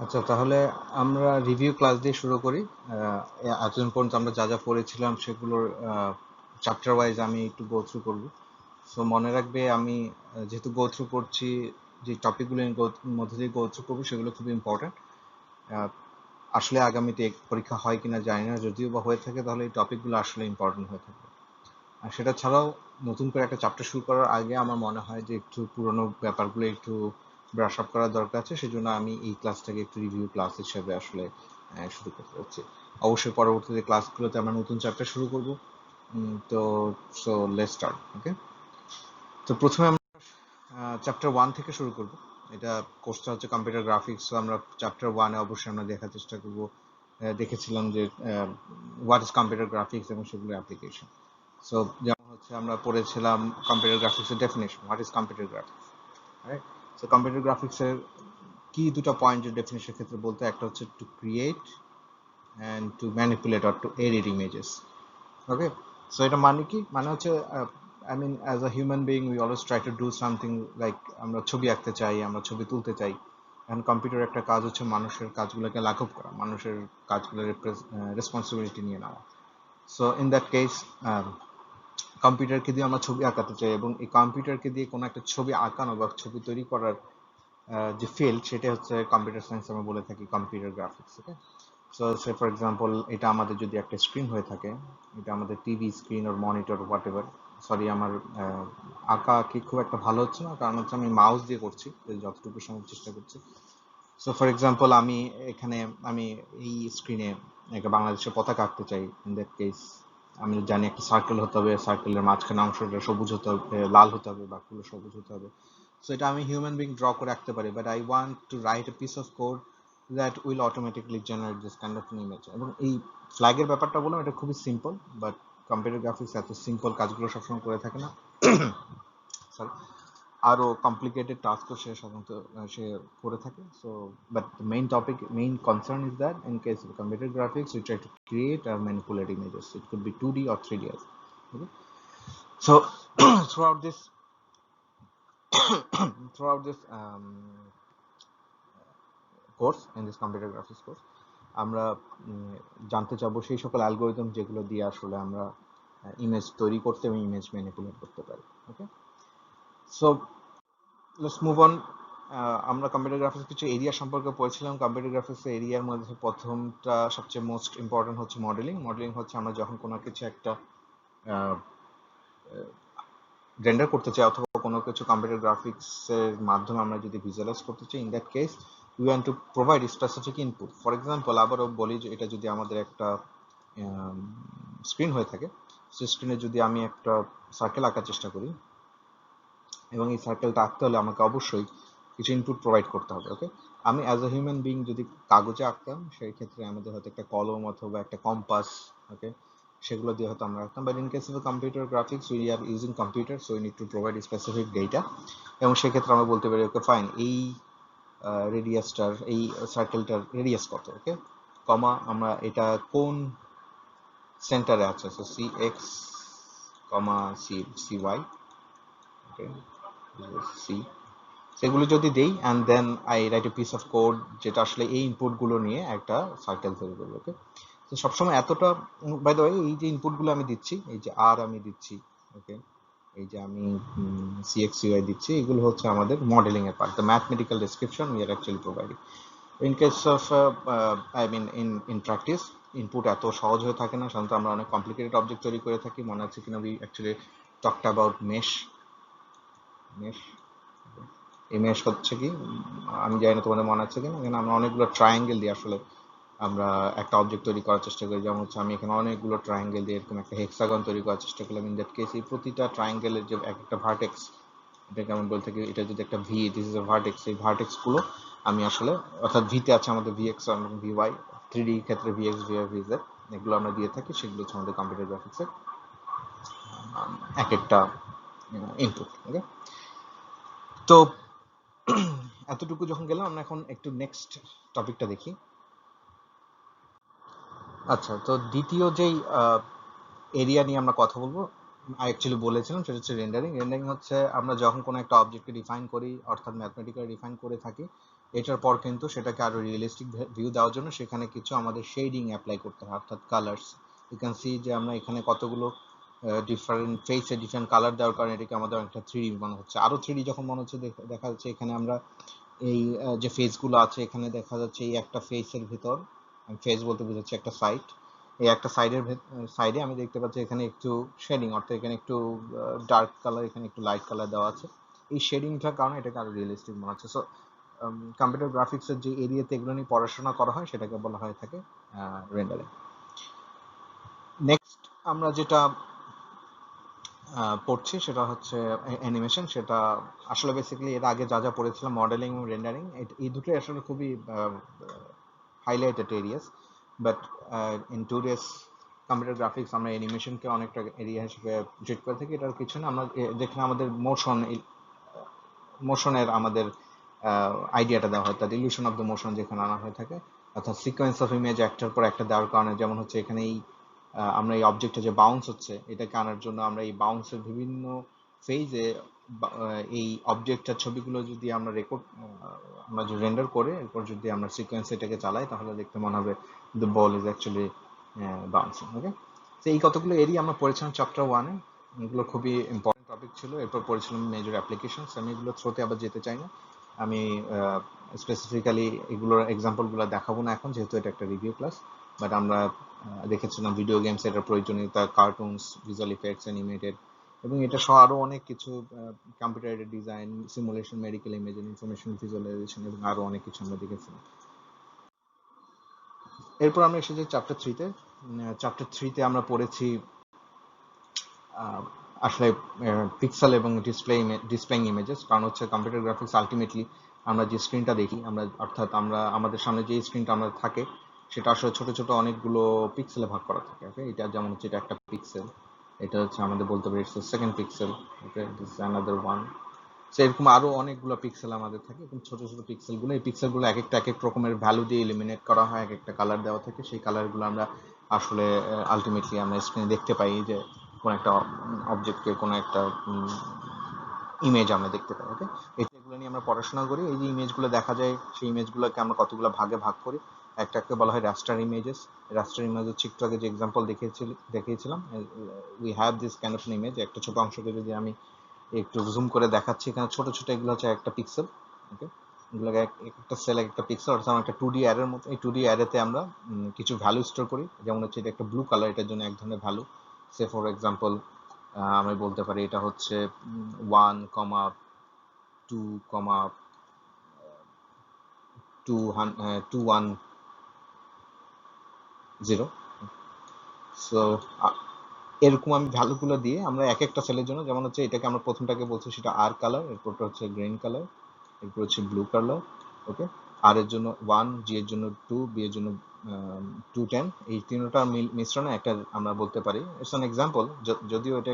আচ্ছা, তাহলে আমরা রিভিউ ক্লাস দিয়ে শুরু করি। এতদিন পর্যন্ত আমরা যা যা পড়েছিলাম সেগুলোর চ্যাপ্টার ওয়াইজ আমি একটু গো থ্রু করবো। সো মনে রাখবে, আমি যেহেতু গো থ্রু করছি, যে টপিকগুলো মধ্যে দিয়ে গো থ্রু করবো সেগুলো খুব ইম্পর্টেন্ট। আসলে আগামীতে পরীক্ষা হয় কিনা জানি না, যদিও বা হয়ে থাকে তাহলে এই টপিকগুলো আসলে ইম্পর্টেন্ট হয়ে থাকবে। আর সেটা ছাড়াও নতুন করে একটা চ্যাপ্টার শুরু করার আগে আমার মনে হয় যে একটু পুরোনো ব্যাপারগুলো একটু ব্রাশ আপ করার দরকার আছে। সেজন্য আমি এই ক্লাসটাকে একটু রিভিউ ক্লাস হিসেবে আসলে শুরু করতে হচ্ছে। অবশ্যই পরবর্তীতে ক্লাসগুলোতে আমরা নতুন চ্যাপ্টার শুরু করব। তো সো লেটস স্টার্ট। ওকে, তো প্রথমে আমরা চ্যাপ্টার 1 থেকে শুরু করব। এটা কোর্সটা হচ্ছে কম্পিউটার গ্রাফিক্স। তো আমরা চ্যাপ্টার 1-এ অবশ্যই আমরা দেখার চেষ্টা করব, দেখেছিলাম যে হোয়াট ইজ কম্পিউটার গ্রাফিক্স এবং সেগুলো অ্যাপ্লিকেশন। সো যেমন হচ্ছে আমরা পড়েছিলাম কম্পিউটার গ্রাফিক্সের definition, what is computer graphics, right? So computer গ্রাফিক্সের কি দুটো পয়েন্টের ডেফিনেশনের ক্ষেত্রে বলতে, একটা হচ্ছে to create and to manipulate or to edit images. Okay, so এটা মানে কি, মানে হচ্ছে I mean as a human being we always try to do something, like আমরা ছবি আঁকতে চাই, আমরা ছবি তুলতে চাই। এখন কম্পিউটার একটা কাজ হচ্ছে মানুষের কাজগুলোকে লাঘব করা, মানুষের কাজগুলোর রেসপন্সিবিলিটি নিয়ে নেওয়া। সো ইন দ্যাট কেস কম্পিউটারকে দিয়ে আমরা ছবি আঁকাতে চাই, এবং এই কম্পিউটারকে দিয়ে কোনো একটা ছবি আঁকানো বা ছবি তৈরি করার যে ফিল্ড, সেটা হচ্ছে কম্পিউটার সায়েন্স, আমরা বলে থাকি computer graphics. Okay, so say for example এটা আমাদের যদি একটা স্ক্রিন হয়ে থাকে, এটা আমাদের TV screen or monitor what ever. Sorry, আমার আঁকা কি খুব একটা ভালো হচ্ছে না, কারণ হচ্ছে আমি মাউস দিয়ে করছি, যতটুকু সময় চেষ্টা করছি। সো ফর এক্সাম্পল আমি এখানে, আমি এই স্ক্রিনে একটা বাংলাদেশের পতাকা আঁকতে চাই। ইন দ্যাট কেস আমি জানি একটা সার্কেল হতে হবে, সার্কেলের মাঝখানে অংশটা সবুজ হতে হবে, লাল হতে হবে, বাকিগুলো সবুজ হতে হবে। সো এটা আমি হিউম্যান বিং ড্র করে আঁকতে পারি, but I want to right a piece of code that will automatically generate this kind of an image. এবং এই ফ্ল্যাগের ব্যাপারটা বললাম, এটা খুবই সিম্পল, বাট কম্পিউটার গ্রাফিক্স এত সিম্পল কাজগুলো সবসময় করে থাকে না। সরি, আরো কমপ্লিকেটেড টাস্কও সে সাধারণত সে করে থাকে। So but main concern is that in case of computer graphics we try to create or manipulate images. It could be 2D or 3D as well. Okay, so throughout this throughout this course, in this computer graphics course, আমরা জানতে চাবো সেই সকল algorithm যেগুলো দিয়ে আসলে আমরা image তৈরি করতে এবং ইমেজ ম্যানিপুলেট করতে পারি। ওকে, সো লেটস মুভ অন। আমরা কম্পিউটার গ্রাফিক্স কিছু এরিয়া সম্পর্কে পড়েছিলাম। কম্পিউটার গ্রাফিক্স এরিয়ার মধ্যে প্রথমটা সবচেয়ে মোস্ট ইম্পর্টেন্ট হচ্ছে মডেলিং। মডেলিং হচ্ছে আমরা যখন কোনো কিছু একটা রেন্ডার করতে চাই, অথবা কোনো কিছু কম্পিউটার গ্রাফিক্সের মাধ্যমে আমরা যদি ভিজুয়ালাইজ করতে চাই, in that case we want to provide specific input. For example, আবারও বলি যে এটা যদি আমাদের একটা স্ক্রিন হয়ে থাকে, সেই স্ক্রিনে যদি আমি একটা সার্কেল আঁকার চেষ্টা করি, এবং এই সার্কেলটা আঁকতে হলে আমাকে অবশ্যই কিছু ইনপুট প্রোভাইড করতে হবে। ওকে, আমি অ্যাজ এ হিউম্যান বিং যদি কাগজে আঁকতাম, সেই ক্ষেত্রে আমাদের হয়তো একটা কলম অথবা একটা কম্পাস, ওকে, সেগুলো দিয়ে হয়তো আমরা আঁকতাম। But in case of computer graphics we are using computer, so we need to provide specific data. এবং সেক্ষেত্রে আমরা বলতে পারি ওকে ফাইন, এই রেডিয়াসটার, এই সার্কেলটার রেডিয়াস কত, ওকে, কমা আমরা এটা কোন সেন্টারে আছে, so c x comma c y, okay, c, সেগুলো যদি দেই, and then I write a piece of code যেটা আসলে এই ইনপুটগুলো নিয়ে একটা সার্কেল তৈরি করবে। ওকে, তো সবসময় এতটা, বাই দ্য ওয়ে, এই যে ইনপুটগুলো আমি দিচ্ছি, এই যে আর আমি দিচ্ছি, ওকে, এই যে আমি সিএক্সইউআই দিচ্ছি, এগুলো হচ্ছে আমাদের মডেলিং এর part, the mathematical description we are actually providing. In case of I mean in practice, input এত সহজ হয়ে থাকে না। সাধারণত আমরা অনেক কমপ্লিকেটেড অবজেক্ট তৈরি করে থাকি। মনে আছে কিনা, we actually talked about mesh. এই মেশ হচ্ছে কি, আমি জানি না তোমাদের মনে আছে কিনা, এখানে আমরা অনেকগুলো ট্রায়াঙ্গেল দিয়ে আসলে আমরা একটা অবজেক্ট তৈরি করার চেষ্টা করি। যেমন হচ্ছে আমি এখানে অনেকগুলো ট্রায়াঙ্গেল দিয়ে এরকম একটা হেক্সাগন তৈরি করার চেষ্টা করলাম। ইন দ্যাট কেস এই প্রতিটা ট্রায়াঙ্গেলের যে এক একটা ভার্টেক্স, এটাকে আমি বলতে থাকি এটা যদি একটা V, this is a vertex, এই ভার্টেক্সগুলো আমি আসলে, অর্থাৎ ভিতে আছে আমাদের ভিএক্স এবং ভিওয়াই, 3D ক্ষেত্রে ভিএক্স, ভিওয়াই, ভিজেড, এগুলো আমরা দিয়ে থাকি। সেগুলো হচ্ছে আমাদের কম্পিউটার গ্রাফিক্সের এক একটা ইনপুট। ওকে, তো এতটুকু যখন গেলাম, আমরা এখন একটু নেক্সট টপিকটা দেখি। আচ্ছা, তো দ্বিতীয় যেই এরিয়া নিয়ে আমরা কথা বলবো, অ্যাকচুয়ালি বলেছিলাম, সেটা হচ্ছে রেন্ডারিং। রেন্ডারিং হচ্ছে আমরা যখন কোনো একটা অবজেক্টকে ডিফাইন করি, অর্থাৎ ম্যাথমেটিক্যালি ডিফাইন করে থাকি, এটার পর কিন্তু সেটাকে আরো রিয়েলিস্টিক ভিউ দেওয়ার জন্য সেখানে কিছু আমাদের শেডিং অ্যাপ্লাই করতে হয়, অর্থাৎ কালার্স। ইউ ক্যান সি যে আমরা এখানে কতগুলো ডিফারেন্ট ফেসে ডিফারেন্ট কালার দেওয়ার কারণে এটাকে আমাদের একটা 3D মনে হচ্ছে। আরো 3D যখন মনে হচ্ছে দেখা যাচ্ছে এখানে আমরা এই যে ফেসগুলো আছে এখানে দেখা যাচ্ছে এই একটা ফেসের ভিতর, আমি ফেস বলতে বোঝাচ্ছি একটা সাইড, এই একটা সাইডে আমি দেখতে পাচ্ছি এখানে একটু শেডিং, অর্থাৎ এখানে একটু ডার্ক কালার, এখানে একটু লাইট কালার দেওয়া আছে। এই শেডিংটার কারণে এটাকে আরো রিয়েলিস্টিক মনে হচ্ছে। সো কম্পিউটার গ্রাফিক্সের যে এরিয়াতে এগুলো নিয়ে পড়াশোনা করা হয় সেটাকে বলা হয়ে থাকে রেন্ডারিং। নেক্সট আমরা যেটা পড়ছি সেটা হচ্ছে অ্যানিমেশন। সেটা আসলে বেসিক্যালি এর আগে যা যা পড়েছিলাম মডেলিং এবং রেন্ডারিং, এই দুটোই আসলে খুবই highlighted areas, but in today's computer graphics আমরা অ্যানিমেশনকে অনেকটা এরিয়া হিসেবে ট্রিট করে থাকি। এটার কিছু না, আমরা যেখানে আমাদের মোশনের আমাদের আইডিয়াটা দেওয়া হয়, তার ইলিউশন অফ দ্য মোশন যেখানে আনা হয়ে থাকে, অর্থাৎ সিকোয়েন্স অফ ইমেজ একটার পর একটা দেওয়ার কারণে, যেমন হচ্ছে এখানে এই আমরা এই অবজেক্টটা যে বাউন্স হচ্ছে এটাকে আনার জন্য আমরা এই বাউন্সের বিভিন্ন ফেজে এই অবজেক্টটার ছবিগুলো যদি আমরা আমরা যে রেন্ডার করে এরপর যদি আমরা সিকোয়েন্স এটাকে চালাই তাহলে দেখতে মনে হবে the ball is actually bouncing. Okay, তো এই কতগুলো এরিয়া আমরা পড়েছিলাম চ্যাপ্টার 1-এ, এগুলো খুবই ইম্পর্টেন্ট টপিক ছিল। এরপর পড়েছিলাম মেজর অ্যাপ্লিকেশনস। আমি এগুলো থ্রোতে আবার যেতে চাই না, আমি স্পেসিফিক্যালি এগুলোর এক্সাম্পলগুলো দেখাবো না এখন, যেহেতু এটা একটা রিভিউ ক্লাস। বাট আমরা দেখেছিলাম ভিডিও গেমস, এটার প্রয়োজনীয়তা, কার্টুনস, ভিজুয়াল ইফেক্টস, অ্যানিমেটেড, এবং এটা সহ আরও অনেক কিছু, computer aided design, simulation, medical imaging, information visualisation এবং আরও অনেক কিছু আমরা দেখেছিলাম। এরপর আমরা এসেছি চ্যাপ্টার 3-তে। চ্যাপ্টার 3-তে আমরা পড়েছি আসলে পিক্সেল এবং ডিসপ্লেইং ইমেজেস। কারণ হচ্ছে কম্পিউটার গ্রাফিক্স আলটিমেটলি আমরা যে স্ক্রিনটা দেখি, অর্থাৎ আমাদের সামনে যে স্ক্রিনটা আমরা থাকে সেটা আসলে ছোট ছোট অনেকগুলো পিক্সেলে ভাগ করা থাকে। ওকে, এটা যেমন হচ্ছে এটা একটা পিক্সেল, এটা হচ্ছে আমাদের বলতে পারি second pixel, okay, this is another one. So এরকম আরো অনেকগুলো পিক্সেল আমাদের থাকে, এবং ছোট ছোট পিক্সেলগুলো, এই পিক্সেলগুলো এক একটা এক এক রকমের ভ্যালু দিয়ে ইলিমিনেট করা হয়, এক একটা কালার দেওয়া থাকে। সেই কালারগুলো আমরা আসলে আলটিমেটলি আমরা স্ক্রিনে দেখতে পাই যে কোন একটা অবজেক্টকে, কোন একটা ইমেজ আমরা দেখতে পাই। ওকে, এগুলো নিয়ে আমরা পড়াশোনা করি। এই যে ইমেজগুলো দেখা যায় সেই ইমেজগুলোকে আমরা কতগুলো ভাগে ভাগ করি। একটাকে বলা হয় রাস্টার ইমেজেস। রাস্টার ইমেজ হচ্ছে একটু আগে যে এক্সাম্পল দেখিয়েছিলাম, we have this kind of image. একটা ছোট অংশকে যদি আমি একটু জুম করে দেখাচ্ছি, এখানে ছোট ছোট এগুলো হচ্ছে একটা পিক্সেল। ওকে, এগুলোকে একটা সেল, একটা পিক্সেল, অর্থাৎ একটা 2D অ্যারের মতো। এই 2D অ্যারেতে আমরা কিছু ভ্যালু স্টোর করি, যেমন হচ্ছে এটা একটা ব্লু কালার, এটার জন্য এক ধরনের ভ্যালু। সে ফর এক্সাম্পল আমি বলতে পারি এটা হচ্ছে 1,2,21,0। সো এরকম আমি ভ্যালুগুলো দিয়ে আমরা এক একটা সেলের জন্য, যেমন হচ্ছে এটাকে আমরা প্রথমটাকে বলছি সেটা আর কালার, এরপরটা হচ্ছে গ্রিন কালার, এরপর হচ্ছে ব্লু কালার। ওকে, আর এর জন্য 1, জি এর জন্য 2, বি এর জন্য 210। এই তিনটা মিশ্রণে একটা আমরা বলতে পারি, ইটস অ্যান এক্সাম্পল, যদিও এটা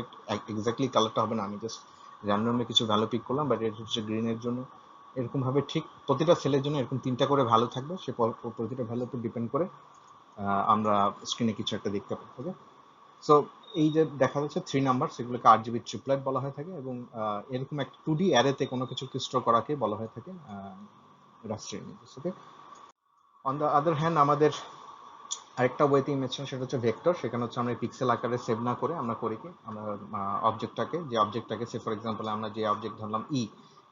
এক্স্যাক্টলি কালারটা হবে না, আমি জাস্ট র্যান্ডমলি কিছু ভ্যালু পিক করলাম। বাট এটা হচ্ছে গ্রিনের জন্য এরকম ভাবে ঠিক প্রতিটা সেলের জন্য এরকম 3টা করে ভ্যালু থাকবে, সে প্রতিটা ভ্যালুর উপর ডিপেন্ড করে আমরা স্ক্রিনে কিছু একটা দেখতে পাই। ওকে, সো এই যে দেখা যাচ্ছে 3 নাম্বার, সেগুলোকে RGB ট্রিপলেট বলা হয়ে থাকে, এবং এরকম একটা 2D অ্যারেতে কোনো কিছু স্টোর করাকে বলা হয়ে থাকে raster images. Okay, on the other hand আমাদের আরেকটা ওয়েতে ইমেজ, সেটা হচ্ছে ভেক্টর। সেখানে হচ্ছে আমরা পিক্সেল আকারে সেভ না করে আমরা করি কি, আমরা অবজেক্টটাকে সে ফর এক্সাম্পল আমরা যে অবজেক্ট ধরলাম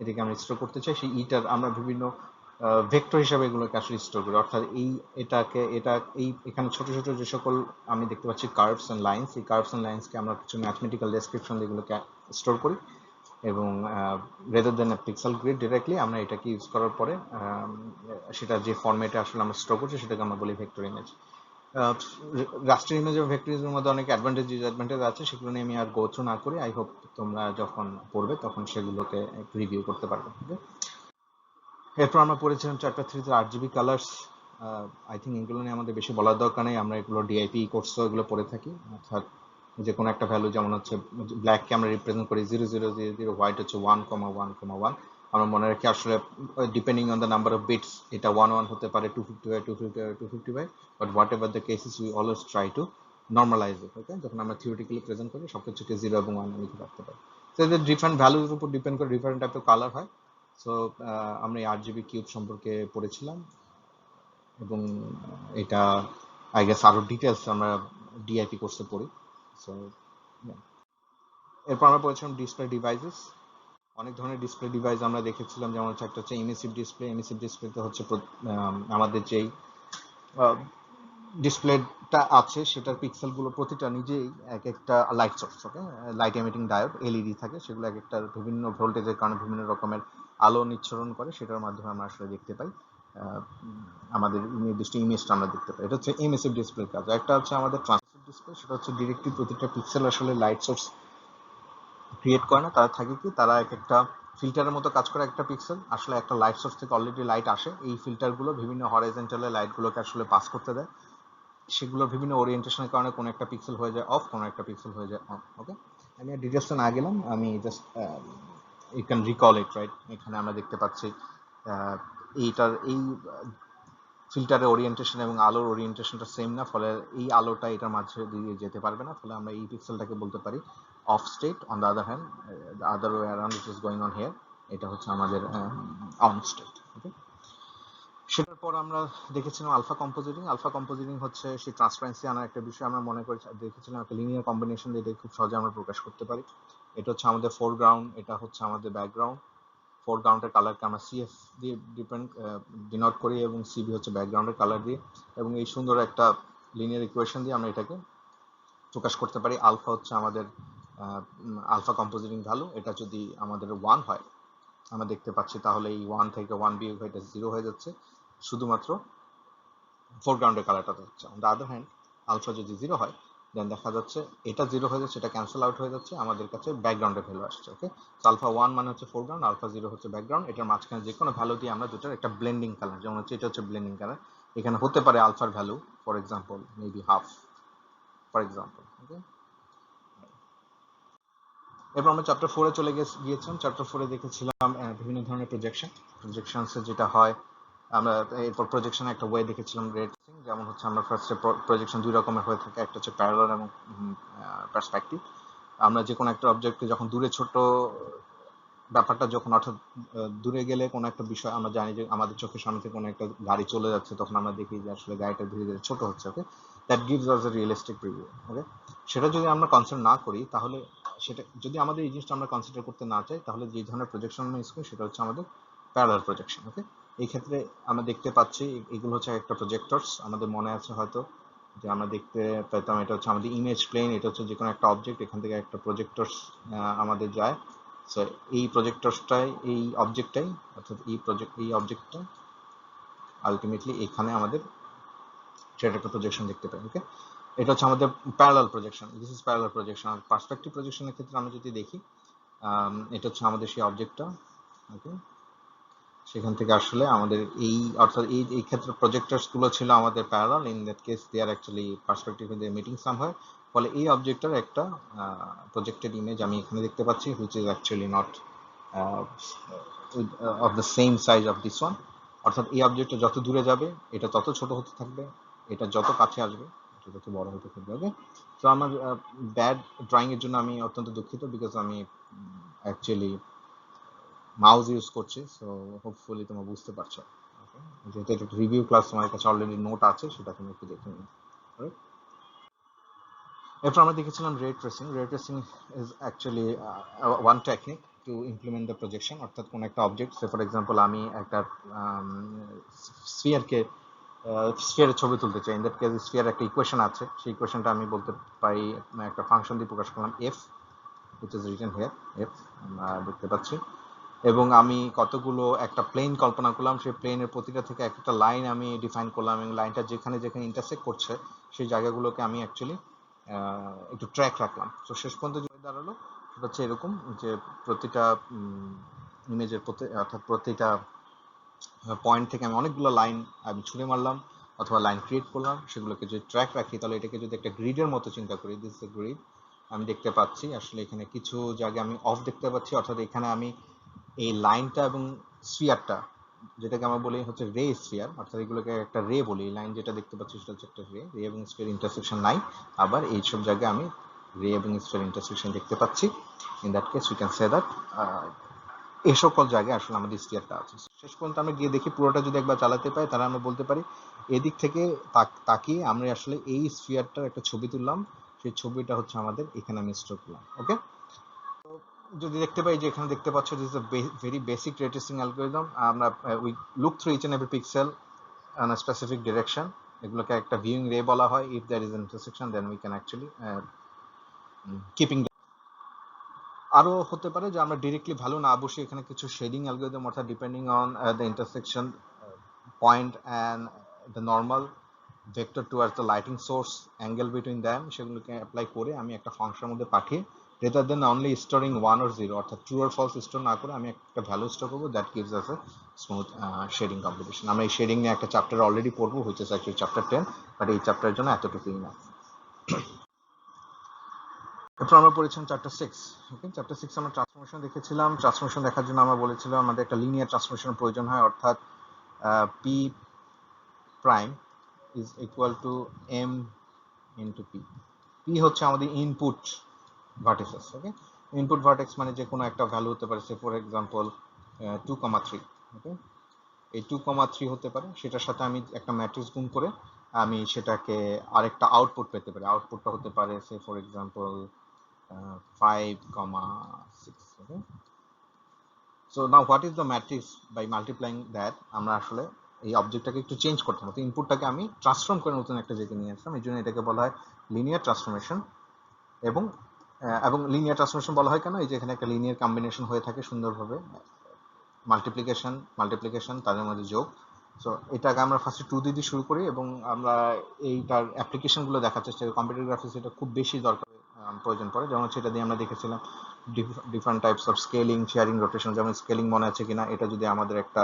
এটাকে আমরা স্টোর করতে চাই, সেই ইটার আমরা বিভিন্ন ভেক্টর হিসাবে এগুলোকে আসলে স্টোর করি। অর্থাৎ এখানে ছোট ছোট যে সকল আমি দেখতে পাচ্ছি কার্ভস এন্ড লাইন্স, এই কার্ভস এন্ড লাইন্সকে আমরা কিছু ম্যাথমেটিক্যাল ডেসক্রিপশন দিয়ে এগুলোকে স্টোর করি, এবং rather than pixel grid directly আমরা এটাকে ইউজ করার পরে সেটা যে ফরম্যাটে আসলে আমরা স্টোর করছি সেটাকে আমরা বলি ভেক্টর ইমেজ। রাস্টার ইমেজ এবং ভেক্টর ইমেজের মধ্যে অনেক অ্যাডভান্টেজ ডিসঅ্যাডভান্টেজ আছে, সেগুলো নিয়ে আমি আর গো থ্রু না করি। আই হোপ তোমরা যখন পড়বে তখন সেগুলোকে একটু রিভিউ করতে পারবে। এরপর আমরা পড়েছিলাম চ্যাপ্টার 3-তে RGB কালার্স। আই থিঙ্ক এগুলো নিয়ে আমাদের বেশি বলার দরকার নেই, আমরা এগুলো ডিআইপি কোর্সও এগুলো পড়ে থাকি। অর্থাৎ যে কোনো একটা ভ্যালু, যেমন হচ্ছে ব্ল্যাককে আমরা রিপ্রেজেন্ট করি 0000, হোয়াইট হচ্ছে 1,1,1। আমরা মনে রাখি আসলে depending on the number of bits, এটা 11 হতে পারে, 255, 255, but whatever the cases we always try to normalise it. Okay, যখন আমরা থিওরিটিক্যালি প্রেজেন্ট করি সবকিছুকে 0 এবং 1 লিখে রাখতে পারি। তো এদের ডিফারেন্ট ভ্যালুর উপর ডিপেন্ড করে ডিফারেন্ট টাইপের কালার হয়। সো আমরা এই আরজিবি কিউব সম্পর্কে পড়েছিলাম, এবং এটা আই গেস আরো ডিটেলস আমরা ডিআইপি কোর্সে পড়ি। সো এরপর আমরা পড়েছিলাম ডিসপ্লে ডিভাইসেস। অনেক ধরনের ডিসপ্লে ডিভাইস আমরা দেখেছিলাম, যেমন হচ্ছে একটা হচ্ছে ইমিসিভ ডিসপ্লে। ইমিসিভ ডিসপ্লেতে হচ্ছে আমাদের যেই ডিসপ্লেটা আছে সেটার পিক্সেলগুলো প্রতিটা নিজেই এক একটা লাইট সোর্স, ওকে, লাইট এমিটিং ডায়োড এলইডি থাকে, সেগুলো এক একটা বিভিন্ন ভোল্টেজের কারণে বিভিন্ন রকমের আলো নিঃসরণ করে, সেটার মাধ্যমে আমরা আসলে দেখতে পাই আমাদের নির্দিষ্ট ইমেজটা আমরা দেখতে পাই। এটা হচ্ছে ইমিসিভ ডিসপ্লের কাজ। একটা হচ্ছে আমাদের ট্রান্সমিসিভ ডিসপ্লে, সেটা হচ্ছে ডিরেক্টলি প্রতিটা পিক্সেল আসলে লাইট সোর্স ক্রিয়েট করে না, তারা থাকে কি, তারা এক একটা ফিল্টারের মতো কাজ করে। একটা পিক্সেল আসলে একটা লাইট সোর্স থেকে অলরেডি লাইট আসে, এই ফিল্টারগুলো বিভিন্ন হরাইজন্টালে লাইটগুলোকে আসলে পাস করতে দেয়, সেগুলো বিভিন্ন ওরিয়েন্টেশনের কারণে কোনো একটা পিক্সেল হয়ে যায় অফ, কোনো একটা পিক্সেল হয়ে যায় অন। ওকে, আমি আর ডিটেলসে না গেলাম, আমি just you can recall it, right? এখানে আমরা দেখতে পাচ্ছি এইটার এই ফিল্টারের ওরিয়েন্টেশন এবং আলোর ওরিয়েন্টেশনটা সেম না, ফলে এই আলোটা এটার মাঝে দিয়ে যেতে পারবে না, ফলে আমরা এই পিক্সেলটাকে বলতে পারি of state. On the other hand, the other way around it is going on here, এটা হচ্ছে আমাদের অন স্টেট। ওকে, সেটার পর আমরা দেখেছিলাম আলফা কম্পোজিটিং। আলফা কম্পোজিটিং হচ্ছে সেই ট্রান্সপারেন্সি আনার একটা বিষয়। আমরা মনে করি দেখেছিলাম একটা লিনিয়ার কম্বিনেশন দিয়ে খুব সহজে আমরা প্রকাশ করতে পারি। এটা হচ্ছে আমাদের ফোরগ্রাউন্ড, এটা হচ্ছে আমাদের ব্যাকগ্রাউন্ড। ফোরগ্রাউন্ডের কালারকে আমরা সিএফ দিয়ে ডিনোট করি, এবং সিবি হচ্ছে ব্যাকগ্রাউন্ডের কালার দিয়ে, এবং এই সুন্দর একটা লিনিয়ার ইকুয়েশন দিয়ে আমরা এটাকে প্রকাশ করতে পারি। আলফা হচ্ছে আমাদের আলফা কম্পোজিটিং ভ্যালু। এটা যদি আমাদের 1 হয় আমরা দেখতে পাচ্ছি, তাহলে এই 1 থেকে 1 বিয়োগ হয়ে এটা 0 হয়ে যাচ্ছে, শুধুমাত্র ফোরগ্রাউন্ডের কালারটা হচ্ছে। On the other hand, alpha যদি 0 হয়, দেন দেখা যাচ্ছে এটা 0 হয়ে যাচ্ছে, এটা ক্যান্সেল আউট হয়ে যাচ্ছে, আমাদের কাছে ব্যাকগ্রাউন্ডের ভ্যালু আসছে। ওকে, তো আলফা 1 মানে হচ্ছে ফোরগ্রাউন্ড, আলফা 0 হচ্ছে ব্যাকগ্রাউন্ড। এটার মাঝখানে যে কোনো ভ্যালু দিয়ে আমরা দুটার একটা ব্লেন্ডিং কালার, যেমন হচ্ছে এটা হচ্ছে ব্লেন্ডিং কালার, এখানে হতে পারে আলফার value for example maybe half, for example. Okay, এরপর আমরা চ্যাপ্টার 4 এ চলে গিয়েছিলাম। চ্যাপ্টার 4 এ দেখেছিলাম বিভিন্ন ধরনের প্রজেকশনসে যেটা হয়। আমরা এরপর প্রজেকশন একটা ওয়ে দেখেছিলাম রে ট্রেসিং, যেমন হচ্ছে আমরা ফার্স্টে প্রজেকশন দুই রকমের হয়ে থাকে, একটা হচ্ছে প্যারালাল এবং পার্সপেক্টিভ। আমরা যে কোনো একটা অবজেক্টকে যখন দূরে ছোট ব্যাপারটা যখন, অর্থাৎ দূরে গেলে কোনো একটা বিষয় আমরা জানি যে আমাদের চোখের সামনে থেকে কোনো একটা গাড়ি চলে যাচ্ছে, তখন আমরা দেখি যে আসলে গাড়িটা ধীরে ধীরে ছোট হচ্ছে। Okay, that gives us a realistic preview. Okay, সেটা যদি আমরা কনসিডার না করি, তাহলে সেটা যদি আমাদের এই জিনিসটা আমরা কনসিডার করতে না চাই, তাহলে যে ধরনের প্রজেকশন আমরা ইউজ করি সেটা হচ্ছে আমাদের প্যারালাল প্রজেকশন। ওকে, এই ক্ষেত্রে আমরা দেখতে পাচ্ছি এগুলো হচ্ছে একটা প্রজেক্টরস। আমাদের মনে আছে হয়তো যে আমরা দেখতে পেতাম এটা হচ্ছে আমাদের ইমেজ প্লেন, এটা হচ্ছে যে কোনো একটা অবজেক্ট, এখান থেকে একটা প্রজেক্টরস আমাদের যায়। সো এই প্রজেক্টরটাই, এই অবজেক্টটাই, অর্থাৎ এই অবজেক্টটা আলটিমেটলি এখানে আমাদের সেটা একটা প্রজেকশন দেখতে পাই। ওকে, এটা হচ্ছে আমাদের parallel projection, this is parallel projection. আর পার্সপেক্টিভ প্রজেকশনের ক্ষেত্রে আমরা যদি দেখি, এটা হচ্ছে আমাদের সেই অবজেক্টটা। ওকে, সেখান থেকে আসলে আমাদের এই, অর্থাৎ এই ক্ষেত্রে প্রজেক্টরস গুলো ছিল আমাদের parallel, in that case they are actually perspective with meeting some হয়, ফলে এই অবজেক্টের একটা প্রজেক্টেড ইমেজ আমি এখানে দেখতে পাচ্ছি, which is actually not of the same size of this one. অর্থাৎ এই অবজেক্টটা যত দূরে যাবে এটা তত ছোট হতে থাকবে, এটা যত কাছে আসবে এটা তত বড় হতে থাকবে। ওকে, তো আমার ব্যাড ড্রয়িং এর জন্য আমি অত্যন্ত দুঃখিত, বিকজ আমি অ্যাকচুয়ালি মাউস ইউজ করছি। সো হোপফুলি তোমরা বুঝতে পারছো। ওকে, যেহেতু এটা রিভিউ ক্লাস, তোমার কাছে অলরেডি নোট আছে, সেটা তুমি একটু দেখে নিও। এরপর আমরা দেখেছিলাম রে ট্রেসিং। রে tracing is actually one technique to implement the projection. অর্থাৎ কোনো একটা অবজেক্ট, সে ফর এক্সাম্পল আমি একটা স্ফিয়ারের ছবি তুলতে চাই, ইন দ্যাট কেস স্ফিয়ার একটা ইকুয়েশন আছে, সেই ইকুয়েশনটা আমি বলতে পারি একটা ফাংশন দিয়ে প্রকাশ করলাম F, which is written here f, আমরা দেখতে পাচ্ছি, এবং আমি কতগুলো একটা প্লেন কল্পনা করলাম, সেই প্লেনের প্রতিটা থেকে একটা লাইন আমি ডিফাইন করলাম, এবং লাইনটা যেখানে যেখানে ইন্টারসেক্ট করছে সেই জায়গাগুলোকে আমি অ্যাকচুয়ালি একটু ট্র্যাক রাখলাম। তো শেষ পর্যন্ত যে দাঁড়ালো সেটা হচ্ছে এরকম যে প্রতিটা ইমেজের অর্থাৎ প্রতিটা পয়েন্ট থেকে আমি অনেকগুলো লাইন আমি ছুঁড়ে মারলাম অথবা লাইন ক্রিয়েট করলাম, সেগুলোকে যদি ট্র্যাক রাখি, তাহলে এটাকে যদি একটা গ্রিডের মতো চিন্তা করি, দিস ইজ এ গ্রিড, আমি দেখতে পাচ্ছি আসলে এখানে কিছু জায়গায় আমি অফ দেখতে পাচ্ছি, অর্থাৎ এখানে আমি এই লাইনটা এবং স্ফিয়ারটা, যেটাকে আমরা বলি হচ্ছে রে স্ফিয়ার, অর্থাৎ এগুলোকে একটা রে বলি, লাইন যেটা দেখতে পাচ্ছি সেটা হচ্ছে একটা রে এবং স্ফিয়ার ইন্টারসেকশন নাই, আবার এইসব জায়গায় আমি রে এবং স্ফিয়ার ইন্টারসেকশন দেখতে পাচ্ছি। In that case we can say that এই সকল জায়গায় আসলে আমাদের স্ফিয়ারটা আছে। শেষ পর্যন্ত আমরা গিয়ে দেখি পুরোটা যদি একবার চালাতে পাই তাহলে আমরা বলতে পারি এদিক থেকে তাকিয়ে আমরা আসলে এই স্ফিয়ারটার একটা ছবি তুললাম, সেই ছবিটা হচ্ছে আমাদের এখানে আমি স্টোর করলাম। ওকে, যদি দেখতে পাই যে এখানে দেখতে পাচ্ছ this is a very basic ray tracing algorithm. আমরা we look through each and every pixel on a specific direction. এগুলোকে একটা ভিউইং রে বলা হয়। If there is intersection then we can actually keeping. আরও হতে পারে যে আমরা ডিরেক্টলি ভ্যালু না বসে এখানে কিছু শেডিং অ্যালগরিদম, অর্থাৎ depending on the intersection point and the normal vector towards the lighting source angle between them, সেগুলোকে অ্যাপ্লাই করে আমি একটা ফাংশনের মধ্যে পাঠিয়ে rather then only storing 1 or 0, অর্থাৎ ট্রু আর ফলস স্টোর না করে আমি একটা ভ্যালু স্টোর করবো that gives us a smooth shading competition. আমরা এই শেডিং নিয়ে একটা চ্যাপ্টার অলরেডি পড়বো, which is actually chapter 10, but এই চ্যাপ্টারের জন্য এতটুকুই না। এরপর আমরা পড়েছিলাম চ্যাপ্টার 6। ওকে, চ্যাপ্টার 6 আমরা ট্রান্সফরমেশন দেখেছিলাম। ট্রান্সফরমেশন দেখার জন্য আমরা বলেছিলাম আমাদের একটা লিনিয়ার ট্রান্সফরমেশনের প্রয়োজন হয়, অর্থাৎ P prime is equal to M into P. P হচ্ছে আমাদের input vertices. Okay, input vertex মানে যে কোনো একটা ভ্যালু হতে পারে, সে ফর এক্সাম্পল 2,3। ওকে, এই 2,3 হতে পারে, সেটার সাথে আমি একটা ম্যাট্রিক্স গুণ করে আমি সেটাকে আরেকটা আউটপুট পেতে পারি। আউটপুটটা হতে পারে সে for example 5,6. Okay, so now what is the matrix? By multiplying that আমরা আসলে এই অবজেক্টটাকে একটু চেঞ্জ করতে হবে, ইনপুটটাকে আমি ট্রান্সফর্ম করে নতুন একটা জায়গায় নিয়ে আসলাম। এই জন্য এটাকে বলা হয় লিনিয়ার ট্রান্সফরমেশন। এবং লিনিয়ার ট্রান্সফরমেশন বলা হয় কেন? এই যে এখানে একটা লিনিয়ার কম্বিনেশন হয়ে থাকে সুন্দরভাবে, মাল্টিপ্লিকেশন তাদের মধ্যে যোগ। সো এটাকে আমরা ফার্স্টে 2 দিয়ে শুরু করি এবং আমরা এইটার অ্যাপ্লিকেশনগুলো দেখার চেষ্টা করি। কম্পিউটার গ্রাফিক্স এটা খুব বেশি দরকার প্রয়োজন পড়ে, যেমন সেটা দিয়ে আমরা দেখেছিলাম different types of scaling, sharing, rotation. যেমন স্কেলিং মনে আছে কিনা, এটা যদি আমাদের একটা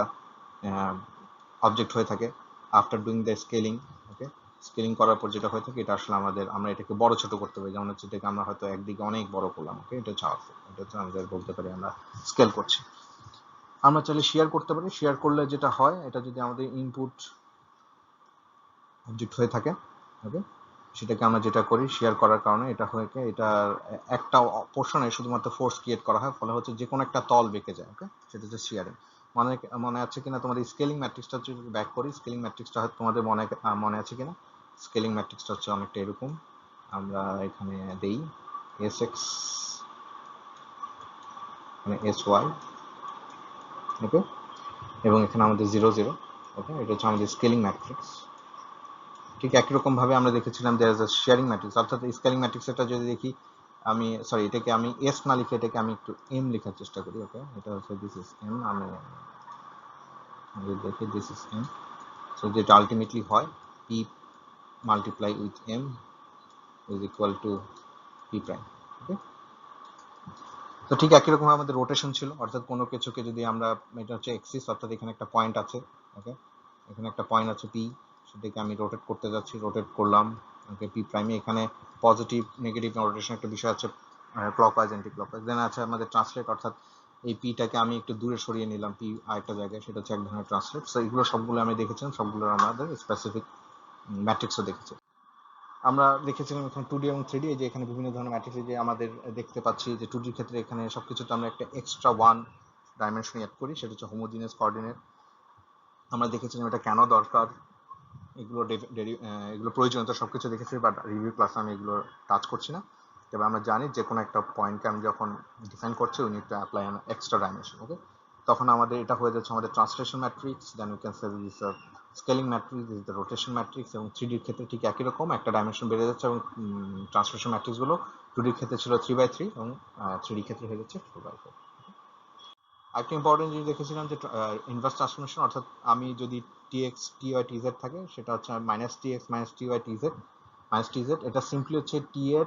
অবজেক্ট হয়ে থাকে, after doing the scaling, okay, scaling করার পর যেটা হয়ে থাকে এটা আসলে আমরা এটাকে বড় ছোট করতে পারি। যেমন হচ্ছে এটাকে আমরা হয়তো একদিকে অনেক বড় করলাম, ওকে, এটা হচ্ছে আউটপুট। এটা হচ্ছে আমাদের বলতে পারি আমরা স্কেল করছি। আমরা চাইলে শেয়ার করতে পারি। শেয়ার করলে যেটা হয়, এটা যদি আমাদের ইনপুট অবজেক্ট হয়ে থাকে, ওকে, সেটাকে আমরা যেটা করি শেয়ার করার কারণে এটা হয়ে এটার একটা পোর্শনে শুধুমাত্র ফোর্স ক্রিয়েট করা হয়, ফলে হচ্ছে যে কোনো একটা তল বেঁকে যায়। ওকে, সেটা হচ্ছে শেয়ারিং। মনে আছে কিনা তোমাদের স্কেলিং ম্যাট্রিক্সটা যদি ব্যাক করি, স্কেলিং ম্যাট্রিক্সটা হয়তো তোমাদের মনে আছে কিনা, স্কেলিং ম্যাট্রিক্সটা হচ্ছে অনেকটা এরকম। আমরা এখানে দেই sx, মানে sy, ওকে, এবং এখানে আমাদের 0 0। ওকে, এটা হচ্ছে আমাদের স্কেলিং ম্যাট্রিক্স। ঠিক একই রকম ভাবে আমরা দেখেছিলাম there is a shearing matrix, অর্থাৎ স্কেলিং ম্যাট্রিক্স এটা যদি দেখি, আমি সরি এটাকে আমি এস না লিখে এটাকে আমি একটু এম লেখার চেষ্টা করি। ওকে, এটা হচ্ছে দিস ইজ এম। আমি দেখি দিস ইজ এম। সো যেটা আলটিমেটলি হয় P multiply with M is equal to P prime. Okay, তো ঠিক একই রকম আমাদের রোটেশন ছিল, অর্থাৎ কোনো কিছুকে যদি আমরা, এটা হচ্ছে এক্সিস, অর্থাৎ এখানে একটা পয়েন্ট আছে। ওকে, এখানে একটা পয়েন্ট আছে পি, সেটাকে আমি রোটেট করতে যাচ্ছি, রোটেট করলাম। ওকে, পি প্রাইমে এখানে পজিটিভ নেগেটিভ রোটেশন একটা বিষয় আছে, ক্লকওয়াইজ অ্যান্টি ক্লকওয়াইজ। দেন আছে আমাদের ট্রান্সলেট, অর্থাৎ এই পিটাকে আমি একটু দূরে সরিয়ে নিলাম, পি আরেকটা জায়গায়, সেটা হচ্ছে এক ধরনের ট্রান্সলেট। সো এগুলো সবগুলো আমি দেখেছিলাম, সবগুলোর আমাদের স্পেসিফিক ম্যাট্রিক্সও দেখেছি। আমরা দেখেছিলাম এখানে 2D এবং 3D, এই যে এখানে বিভিন্ন ধরনের ম্যাট্রিক্স যে আমাদের দেখতে পাচ্ছি যে 2D ক্ষেত্রে এখানে সবকিছুতে আমরা একটা এক্সট্রা 1 ডাইমেনশন অ্যাড করি, সেটা হচ্ছে হোমোজিনিয়াস কোঅর্ডিনেট। আমরা দেখেছিলাম এটা কেন দরকার, এগুলো প্রয়োজনীয়তা সবকিছু দেখেছি, বাট রিভিউ ক্লাসে আমি এগুলো টাচ করছি না। তবে আমরা জানি যে কোনো একটা পয়েন্টকে আমি যখন ডিফাইন করছি we need to apply an extra dimension. Okay, তখন আমাদের এটা হয়ে যাচ্ছে আমাদের translation matrix, then we can say this scaling matrix, this the rotation matrix. এবং 3D এর ক্ষেত্রে ঠিক একই রকম, একটা ডাইমেনশন বেড়ে যাচ্ছে এবং ট্রান্সলেশন ম্যাট্রিক্সগুলো 2D এর ক্ষেত্রে ছিল 3/3 এবং 3D ক্ষেত্রে হয়ে যাচ্ছে 4/4। আরেকটা ইম্পর্টেন্ট জিনিস দেখেছিলাম যে ইনভার্স ট্রান্সফরমেশন, অর্থাৎ আমি যদি tx ty tz থাকে, সেটা হচ্ছে minus tx minus ty tz minus tz। এটা সিম্পলি হচ্ছে t এর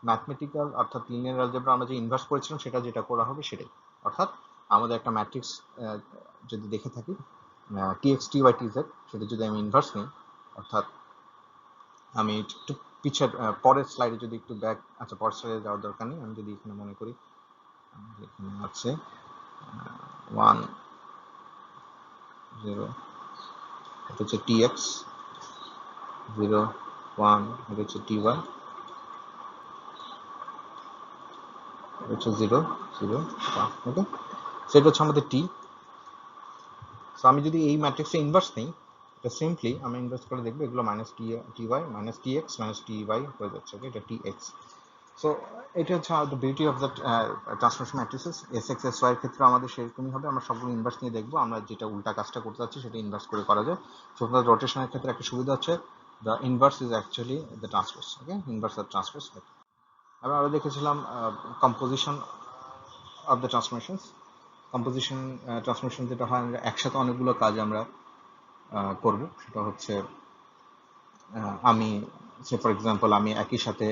ম্যাথমেটিক্যাল, অর্থাৎ লিনিয়ার অ্যালজেব্রা আমরা যে ইনভার্স করেছিলাম সেটা যেটা করা হবে সেটাই। অর্থাৎ আমাদের একটা ম্যাট্রিক্স যদি দেখে থাকি tx ty tz, সেটা যদি আমি ইনভার্স নিই, অর্থাৎ আমি একটু পিছের পরের স্লাইডে যদি একটু ব্যাক, আচ্ছা পরের স্লাইডে যাওয়ার দরকার নেই, আমি যদি এখানে মনে করি এখানে আছে 1 0, এটা হচ্ছে tx, 0 1, এটা হচ্ছে ty, এটা হচ্ছে 0 0 1। ওকে, সেটা হচ্ছে আমাদের টি। সো আমি যদি এই ম্যাট্রিক্সে ইনভার্স নিই, এটা সিম্পলি আমি ইনভার্স করে দেখবো, এগুলো minus T Y minus T X minus T Y হয়ে যাচ্ছে। ওকে, এটা টি এক্স। সো এটা হচ্ছে the beauty of the transformation matrices. S X S Y এর ক্ষেত্রে আমাদের সেরকমই হবে, আমরা সবগুলো ইনভার্স নিয়ে দেখবো, আমরা যেটা উল্টা কাজটা করতে যাচ্ছি সেটা ইনভার্স করে করা যায়। সুতরাং রোটেশনের ক্ষেত্রে একটা সুবিধা হচ্ছে the inverse is actually the transpose. Okay, inverse of transpose. আমরা আরও দেখেছিলাম composition of the transformations. Composition transformation যেটা হয়, আমরা একসাথে অনেকগুলো কাজ আমরা করব। সেটা হচ্ছে আমি সে ফর এক্সাম্পল আমি একই সাথে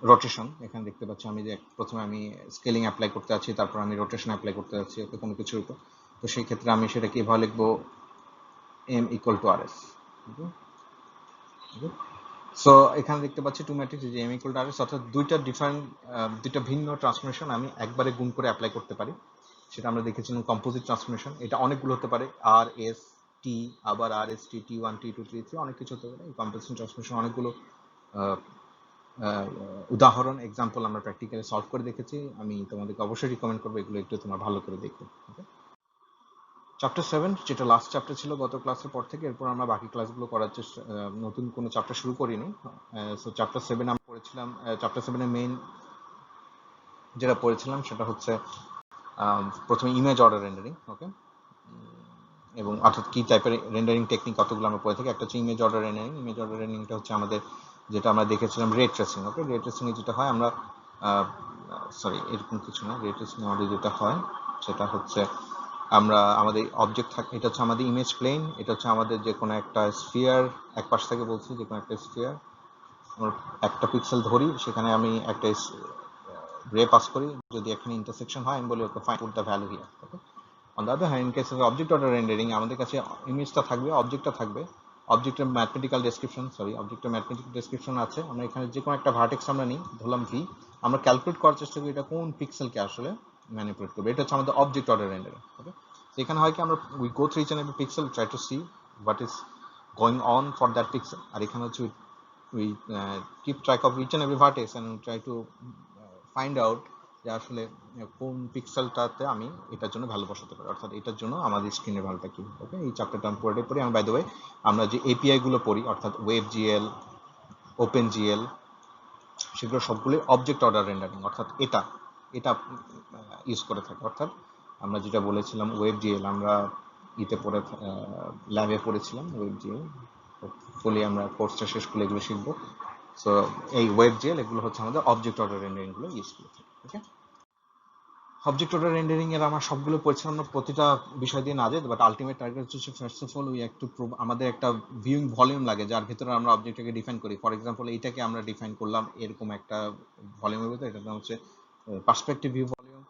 রোটেশন, এখানে দেখতে পাচ্ছি আমি যে প্রথমে আমি স্কেলিং অ্যাপ্লাই করতে যাচ্ছি, তারপর আমি রোটেশন অ্যাপ্লাই করতে যাচ্ছি ওকে কোনো কিছুর উপর। তো সেই ক্ষেত্রে আমি সেটা কিভাবে লিখবো, M equal to R S. So এখানে দেখতে পাচ্ছি টু ম্যাট্রিক্স যে M equal to R S, অর্থাৎ দুইটা ভিন্ন ট্রান্সফরমেশন আমি একবারে গুণ করে অ্যাপ্লাই করতে পারি। সেটা আমরা দেখেছিলাম কম্পোজিট ট্রান্সফরমেশন। এটা অনেকগুলো হতে পারে, আর এস টি, আবার R S T, T one T two T three, অনেক কিছু হতে পারে। এই কম্পোজিট ট্রান্সফরমেশন অনেকগুলো উদাহরণ এক্সাম্পল আমরা প্র্যাকটিক্যালি সলভ করে দেখেছি। আমি তোমাদেরকে অবশ্যই রিকমেন্ড করবো এগুলো একটু তোমরা ভালো করে দেখো। ওকে, চ্যাপ্টার 7 যেটা লাস্ট চ্যাপ্টার ছিল গত ক্লাসের পর থেকে, এরপর আমরা বাকি ক্লাসগুলো করার চেষ্টা, নতুন কোনো চ্যাপ্টার শুরু করিনি। সো চ্যাপ্টার 7 আমরা পড়েছিলাম, চ্যাপ্টার 7 মেইন যেটা পড়েছিলাম সেটা হচ্ছে প্রথমে ইমেজ অর্ডার রেন্ডারিং। ওকে, এবং অর্থাৎ কি টাইপের রেন্ডারিং টেকনিক কতগুলো আমরা পড়ে থাকি। একটা হচ্ছে image order rendering. Image order রেন্ডারিংটা হচ্ছে আমাদের যেটা আমরা দেখেছিলাম রে ট্রেসিং। ওকে, রে ট্রেসিং এ যেটা হয় আমরা সরি এরকম কিছু না, রে ট্রেসিং আমাদের যেটা হয় সেটা হচ্ছে আমরা আমাদের অবজেক্ট থাকে, এটা হচ্ছে আমাদের ইমেজ প্লেন, এটা হচ্ছে আমাদের যে কোনো একটা স্ফিয়ার, এক পাশ থেকে বলছি যে কোনো একটা স্ফিয়ার, আমরা একটা পিক্সেল ধরি, সেখানে আমি একটা রে পাস করি, যদি এখানে ইন্টারসেকশন হয় আমি বলি okay find put the value here. Okay, on the other hand in case of object order rendering আমাদের কাছে ইমেজটা থাকবে, অবজেক্টটা থাকবে, অবজেক্টের ম্যাথমেটিক্যাল ডেসক্রিপশন আছে। আমরা এখানে যে কোনো একটা ভার্টেক্স আমরা নিই, ধরলাম ভি, আমরা ক্যালকুলেট করার চেষ্টা করি এটা কোন পিক্সেলকে আসলে ম্যানিপুলেট করবে। এটা হচ্ছে আমাদের অবজেক্ট অর্ডার রেন্ডারিং। ওকে, এখানে হয় কি আমরা we go through each and every pixel, try to see what is going on for that pixel. আর এখানে হচ্ছে we keep track of each and every vertex and try to find out যে আসলে কোন পিক্সেলটাতে আমি এটার জন্য ভ্যালু বসাতে পারি, অর্থাৎ এটার জন্য আমাদের স্ক্রিনের ভ্যালুটা কি। ওকে, এই চ্যাপ্টারটা আমি পুরোটাই পড়ি। আমি বাই দ্য ওয়ে আমরা যে এপিআই গুলো পড়ি, অর্থাৎ ওয়েব জিএল, ওপেন জিএল, সেগুলো সবগুলোই অবজেক্ট অর্ডার রেন্ডারিং, অর্থাৎ এটা ইউজ করে থাকে। অর্থাৎ আমরা যেটা বলেছিলাম ওয়েব জিএল আমরা পড়ে ল্যাবে পড়েছিলাম ওয়েব জিএল, ফুলি আমরা কোর্সটা শেষ করলে এগুলো শিখবো। সো এই ওয়েব জিএল এগুলো হচ্ছে আমাদের অবজেক্ট অর্ডার রেন্ডারিং গুলো ইউজ করে থাকে। ওকে, অবজেক্ট অর্ডার রেন্ডারিং এর আমার সবগুলো পড়ছিলাম না, প্রতিটা বিষয় দিয়ে না যেত, বাট আলটিমেট টার্গেট হচ্ছে ফার্স্ট অফ অল উই একটু আমাদের একটা ভিউইং ভলিউম লাগে যার ভিতরে আমরা অবজেক্টটাকে ডিফাইন করি। ফর এক্সাম্পল এইটাকে আমরা ডিফাইন করলাম এরকম একটা ভলিউমের ভিতরে, এটার নাম হচ্ছে পার্সপেক্টিভ ভিউ ভলিউম।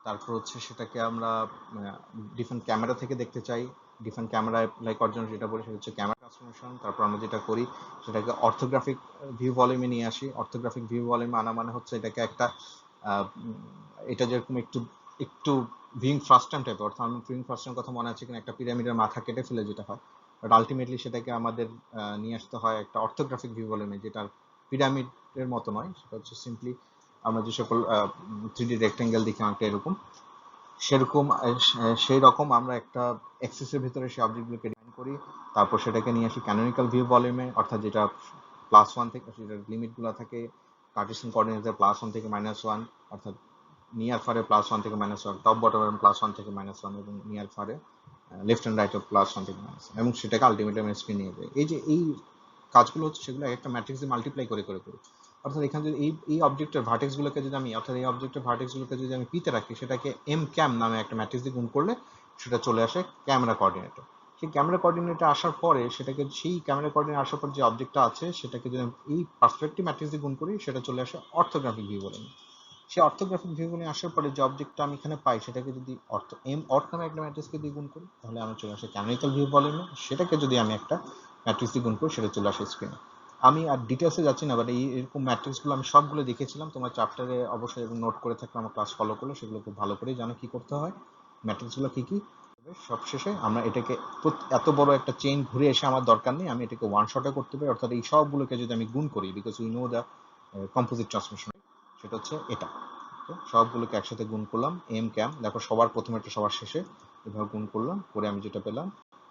তারপর হচ্ছে সেটাকে আমরা ডিফারেন্ট ক্যামেরা থেকে দেখতে চাই, ডিফারেন্ট ক্যামেরা অ্যাপ্লাই করার জন্য যেটা বলি সেটা হচ্ছে ক্যামেরা ট্রান্সফরমেশন। তারপর আমরা যেটা করি সেটাকে অর্থোগ্রাফিক ভিউ ভলিউমে নিয়ে আসি। অর্থোগ্রাফিক ভিউ ভলিউমে আনা মানে হচ্ছে এটাকে একটা এটা যেরকম একটু একটু ভিউইং ফার্স্ট টাইম টাইপের, অর্থাৎ আমি ভিউইং ফার্স্ট টাইম কথা মনে আছে কিনা, একটা পিরামিডের মাথা কেটে ফেলে যেটা হয়, বাট আলটিমেটলি সেটাকে আমাদের নিয়ে আসতে হয় একটা অর্থোগ্রাফিক ভিউ ভলিউমে, যেটা পিরামিডের মতো নয়, সেটা হচ্ছে সিম্পলি আমরা যে সকল 3D রেক্টেঙ্গেল দেখি অনেকটা এরকম, সেরকম সেই রকম আমরা একটা এক্সেসের ভিতরে সেই অবজেক্টগুলোকে ডিফাইন করি। তারপর সেটাকে নিয়ে আসি ক্যানোনিক্যাল ভিউ ভলিউমে, অর্থাৎ যেটা +1 থেকে, সেটার লিমিটগুলো থাকে কার্টেসিয়ান কোঅর্ডিনেটে +1 থেকে -1, অর্থাৎ নিয়ার ফারে +1 থেকে -1, টপ বটম +1 থেকে -1, এবং নিয়ার ফারে লেফট অ্যান্ড রাইট +1 থেকে -1, এবং সেটাকে আলটিমেটলি আমরা স্ক্রিন নিয়ে যাই। এই যে এই কাজগুলো হচ্ছে সেগুলো একটা ম্যাট্রিক্স দিয়ে মাল্টিপ্লাই করে করে করি। অর্থাৎ এখানে যদি এই অবজেক্টের ভার্টেক্সগুলোকে যদি আমি, অর্থাৎ এই অবজেক্টের ভার্টেক্সগুলোকে যদি আমি পিতে রাখি, সেটাকে এম ক্যাম নামে একটা ম্যাট্রিক্স দিয়ে গুণ করলে সেটা চলে আসে ক্যামেরা কোঅর্ডিনেটে। সেই ক্যামেরা কোঅর্ডিনেটে আসার পরে সেটাকে, সেই ক্যামেরা কোঅর্ডিনেটে আসার পর যে অবজেক্টটা আছে সেটাকে যদি এই পার্সপেক্টিভ ম্যাট্রিক্স দিয়ে গুণ করি, সেটা চলে আসে অর্থোগ্রাফিক ভিউ ভলিউমে। সেই অর্থোগ্রাফিক ভিউ ভলিউমে আসার পরে যে অবজেক্টটা আমি এখানে পাই সেটাকে যদি অর্থ নামে একটা ম্যাট্রিক্সকে দিয়ে গুণ করি, তাহলে আমার চলে আসে ক্যানোনিক্যাল ভিউ ভলিউমে। সেটাকে যদি আমি একটা ম্যাট্রিক্স দিয়ে গুণ করি, সেটা চলে আসে স্ক্রিনে। আমি আর ডিটেলসে যাচ্ছি না, বাট এরকম ম্যাট্রিক্সগুলো আমি সবগুলো দেখেছিলাম, তোমার চ্যাপ্টারে অবশ্যই নোট করে থাকলে আমার ক্লাস ফলো করলে সেগুলো খুব ভালো করে জানো কি করতে হয়, ম্যাট্রিক্সগুলো কি কি। সবশেষে আমরা এটাকে এত বড় একটা চেইন ঘুরে এসে আমার দরকার নেই, আমি এটাকে ওয়ান শটে করতে পারি, অর্থাৎ এই সবগুলোকে যদি আমি গুণ করি, because we know the composite transformation, সেটা হচ্ছে এটা। সবগুলোকে একসাথে গুণ করলাম এম ক্যাম, দেখো সবার প্রথমেটা সবার শেষে এভাবে গুণ করলাম, করে আমি যেটা পেলাম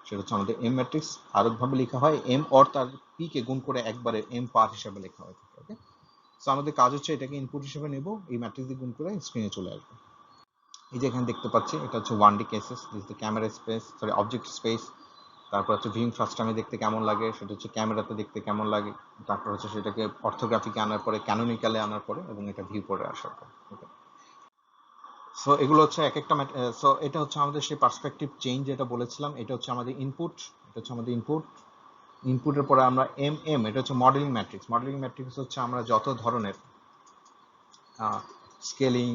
সেটা হচ্ছে আমাদের এম ম্যাট্রিক্স। আরেকভাবে লেখা হয় এম অর তার পি কে গুণ করে একবারে এম পার হিসাবে লেখা হয় থাকে। ওকে, সো আমাদের কাজ হচ্ছে এটাকে ইনপুট হিসেবে নেব, এই ম্যাট্রিক্স দিয়ে গুণ করে স্ক্রিনে চলে আসবে। এই যে এখানে দেখতে পাচ্ছি এটা হচ্ছে 1D cases, this the camera space, sorry object space. তারপর হচ্ছে ভিউইং ফার্স্ট টাইমে দেখতে কেমন লাগে, সেটা হচ্ছে ক্যামেরাতে দেখতে কেমন লাগে, তারপর হচ্ছে সেটাকে অর্থোগ্রাফিকে আনার পরে, ক্যানোনিক্যালে আনার পরে, এবং এটা ভিউ করে আসার পর। ওকে, সো এগুলো হচ্ছে এক একটা সো এটা হচ্ছে আমাদের সেই পার্সপেক্টিভ চেঞ্জ যেটা বলেছিলাম, এটা হচ্ছে আমাদের ইনপুট, এটা হচ্ছে আমাদের ইনপুট। ইনপুটের পরে আমরা এম এটা হচ্ছে মডেলিং ম্যাট্রিক্স। মডেলিং ম্যাট্রিক্স হচ্ছে আমরা যত ধরনের স্কেলিং,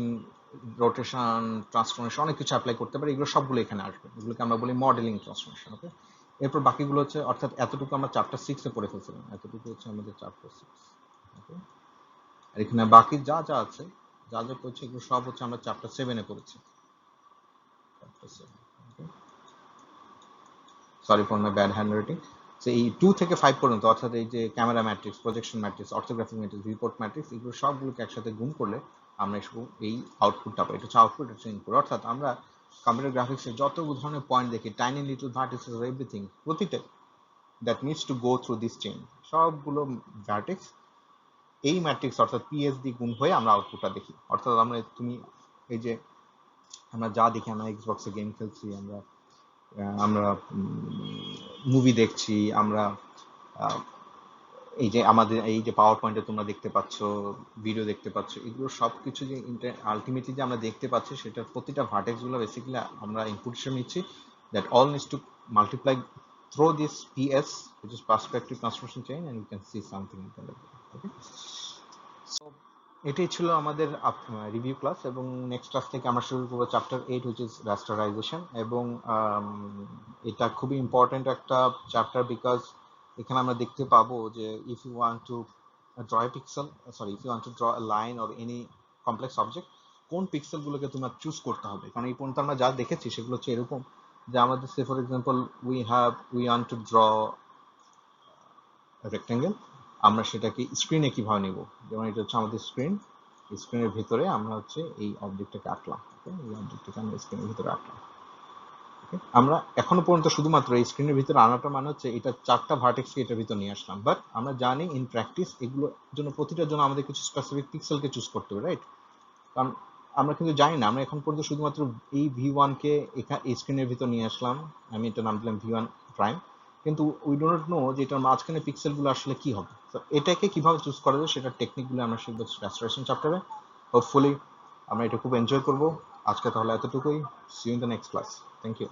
রোটেশন, ট্রান্সফরমেশন অনেক কিছু অ্যাপ্লাই করতে পারি, এগুলো সবগুলো এখানে আসবে, এগুলোকে আমরা বলি মডেলিং ট্রান্সফরমেশন। ওকে, এরপর বাকিগুলো হচ্ছে, অর্থাৎ এতটুকু আমরা চ্যাপ্টার 6 এ পড়ে ফেলছিলাম, এতটুকু হচ্ছে আমাদের চ্যাপ্টার 6। ওকে, আর এখানে বাকি যা যা আছে, যা যা পড়ছি এগুলো সব হচ্ছে আমরা চ্যাপ্টার 7 এ পড়েছি। Chapter 7। Okay, sorry for my bad hand writing. So এই 2 থেকে 5 পর্যন্ত, অর্থাৎ এই যে camera matrix, projection matrix, orthographic matrix, report matrix, এগুলো সবগুলোকে একসাথে গুণ করলে আমরা এই আউটপুটটা পাই। এটা হচ্ছে আউটপুট, এটা হচ্ছে ইনপুট। অর্থাৎ আমরা কম্পিউটার গ্রাফিক্সের যত ধরনের পয়েন্ট দেখি, টাইনি লিটল ভার্টিসেস, এভরিথিং, প্রতিটা that needs to go through this chain, সবগুলো ভার্টেক্স এই ম্যাট্রিক্স অর্থাৎ পিএস দিয়ে গুণ হয়ে আমরা আউটপুটটা দেখি। অর্থাৎ আমরা তুমি এই যে আমরা যা দেখি, আমরা এক্সবক্সে গেম খেলছি, আমরা আমরা মুভি দেখছি, আমরা এই যে আমাদের এই যে পাওয়ার পয়েন্টে তোমরা দেখতে পাচ্ছ, ভিডিও দেখতে পাচ্ছ, এগুলো সব কিছু যে আলটিমেটলি যে আমরা দেখতে পাচ্ছি, সেটার প্রতিটা ভার্টেক্স গুলো বেসিক্যালি আমরা ইনপুট হিসেবে নিচ্ছি, that all needs to multiply throw this PS, which is perspective transformation chain, and you can see something in the level. Okay, so এটাই ছিল আমাদের রিভিউ ক্লাস, এবং নেক্সট ক্লাস থেকে আমরা শুরু করবো চ্যাপ্টার 8, which is rasterization, এবং এটা খুবই ইম্পর্টেন্ট একটা চ্যাপ্টার, বিকজ এখানে আমরা দেখতে পাবো যে if you want to draw a pixel, sorry, if you want to draw a line or any complex object, কোন পিক্সেলগুলোকে তোমার চুজ করতে হবে। কারণ এই পর্যন্ত আমরা যা দেখেছি সেগুলো হচ্ছে এরকম যে আমাদের, say for example we want to draw rectangle, আমরা সেটাকে স্ক্রিনে কিভাবে নিব, যেমন এটা হচ্ছে আমাদের স্ক্রিন, স্ক্রিনের ভিতরে আমরা হচ্ছে এই অবজেক্টটাকে আঁকলাম। এই অবজেক্টটাকে আমরা স্ক্রিনের ভিতরে আঁকলাম। আমরা এখনো পর্যন্ত শুধুমাত্র এই স্ক্রিনের ভিতরে আনাটা মানে হচ্ছে এটা 4টা ভার্টেক্সকে এটার ভিতর নিয়ে আসলাম, বাট আমরা জানি ইন প্র্যাকটিস এগুলোর জন্য, প্রতিটার জন্য আমাদের কিছু স্পেসিফিক পিক্সেলকে চুজ করতে হবে, রাইট? কারণ আমরা কিন্তু জানি না, আমরা এখন পর্যন্ত শুধুমাত্র এই V1 কে এই স্ক্রিনের ভিতর নিয়ে আসলাম, আমি এটা নাম দিলাম V1 প্রাইম, কিন্তু উই ডো নট নো যে এটার মাঝখানে পিক্সেলগুলো আসলে কি হবে। তো এটাকে কিভাবে চুজ করা যায় সেটা টেকনিকগুলো আমরা শিখবো রাস্টারেশন চ্যাপ্টারে। হোপফুলি আমরা এটা খুব এনজয় করবো। আজকে তাহলে এতটুকুই। See you in the next class. Thank you.